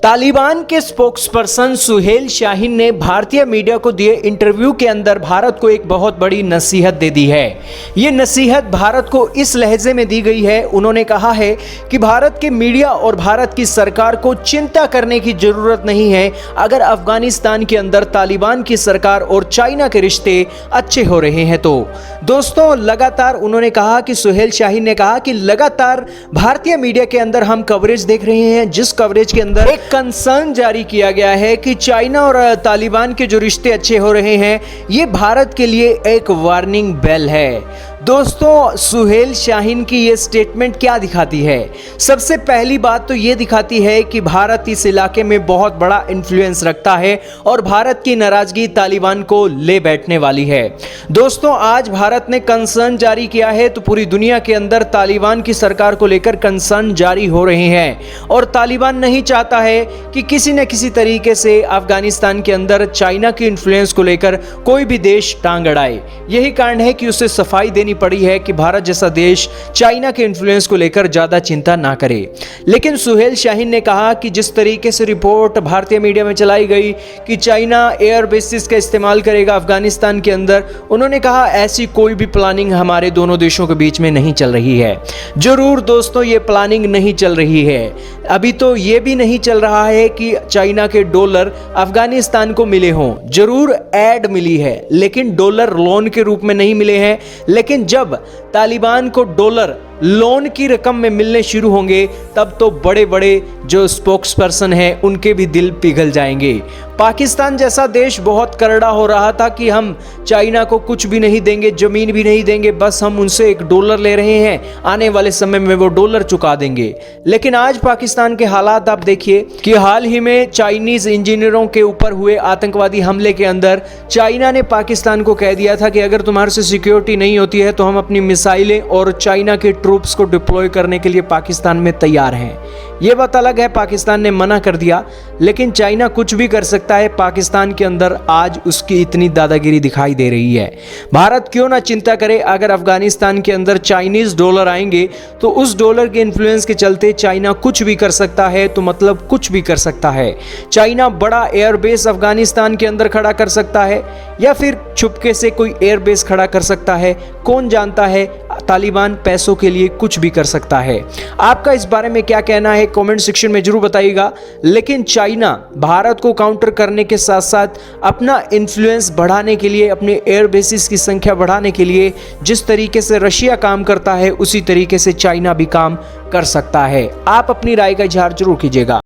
तालिबान के स्पोक्सपर्सन सुहेल शाहीन ने भारतीय मीडिया को दिए इंटरव्यू के अंदर भारत को एक बहुत बड़ी नसीहत दे दी है। ये नसीहत भारत को इस लहजे में दी गई है। उन्होंने कहा है कि भारत के मीडिया और भारत की सरकार को चिंता करने की जरूरत नहीं है अगर अफगानिस्तान के अंदर तालिबान की सरकार और चाइना के रिश्ते अच्छे हो रहे हैं तो। दोस्तों, लगातार उन्होंने कहा कि सुहेल शाहीन ने कहा कि लगातार भारतीय मीडिया के अंदर हम कवरेज देख रहे हैं, जिस कवरेज के अंदर एक कंसर्न जारी किया गया है कि चाइना और तालिबान के जो रिश्ते अच्छे हो रहे हैं, ये भारत के लिए एक वार्निंग बेल है। दोस्तों, सुहेल शाहीन की ये स्टेटमेंट क्या दिखाती है? सबसे पहली बात तो ये दिखाती है कि भारत इस इलाके में बहुत बड़ा इन्फ्लुएंस रखता है और भारत की नाराजगी तालिबान को ले बैठने वाली है। दोस्तों, आज भारत ने कंसर्न जारी किया है तो पूरी दुनिया के अंदर तालिबान की सरकार को लेकर कंसर्न जारी हो रहे हैं और तालिबान नहीं चाहता है कि किसी न किसी तरीके से अफगानिस्तान के अंदर चाइना के इन्फ्लुएंस को लेकर कोई भी देश टांग अड़ाए। यही कारण है कि उसे सफाई देनी पड़ी है कि भारत जैसा देश चाइना के इन्फ्लुएंस को लेकर ज्यादा चिंता ना करे। लेकिन सुहेल शाहीन ने कहा कि जिस तरीके से रिपोर्ट भारतीय मीडिया में चलाई गई कि चाइना एयर बेसिस का इस्तेमाल करेगा अफगानिस्तान के अंदर, उन्होंने कहा ऐसी कोई भी प्लानिंग हमारे दोनों देशों के बीच में नहीं चल रही है। जरूर दोस्तों, ये प्लानिंग नहीं चल रही है। अभी तो ये भी नहीं चल रहा है कि चाइना के डॉलर अफगानिस्तान को मिले हों। जरूर ऐड मिली है, लेकिन डॉलर लोन के रूप में नहीं मिले हैं। लेकिन जब तालिबान को डॉलर लोन की रकम में मिलने शुरू होंगे, तब तो बड़े बड़े जो स्पोक्सपर्सन हैं उनके भी दिल पिघल जाएंगे। पाकिस्तान जैसा देश बहुत करड़ा हो रहा था कि हम चाइना को कुछ भी नहीं देंगे, जमीन भी नहीं देंगे, बस हम उनसे $1 ले रहे हैं, आने वाले समय में वो डॉलर चुका देंगे। लेकिन आज पाकिस्तान के हालात आप देखिए कि हाल ही में चाइनीज इंजीनियरों के ऊपर हुए आतंकवादी हमले के अंदर चाइना ने पाकिस्तान को कह दिया था कि अगर तुम्हारे से सिक्योरिटी नहीं होती है तो हम अपनी मिसाइलें और चाइना के ट्रूप्स को डिप्लॉय करने के लिए पाकिस्तान में तैयार हैं। ये बात अलग है, पाकिस्तान ने मना कर दिया, लेकिन चाइना कुछ भी कर सकता है। पाकिस्तान के अंदर आज उसकी इतनी दादागिरी दिखाई दे रही है। भारत क्यों ना चिंता करे, अगर अफगानिस्तान के अंदर चाइनीज डॉलर आएंगे तो उस डॉलर के इन्फ्लुएंस के चलते चाइना कुछ भी कर सकता है, तो मतलब कुछ भी कर सकता है। चाइना बड़ा एयरबेस अफगानिस्तान के अंदर खड़ा कर सकता है या फिर छुपके से कोई एयरबेस खड़ा कर सकता है, कौन जानता है। तालिबान पैसों के लिए कुछ भी कर सकता है। आपका इस बारे में क्या कहना है, कमेंट सेक्शन में जरूर बताइएगा। लेकिन चाइना भारत को काउंटर करने के साथ साथ अपना इन्फ्लुएंस बढ़ाने के लिए, अपने एयर बेसिस की संख्या बढ़ाने के लिए जिस तरीके से रशिया काम करता है, उसी तरीके से चाइना भी काम कर सकता है। आप अपनी राय का इजहार जरूर कीजिएगा।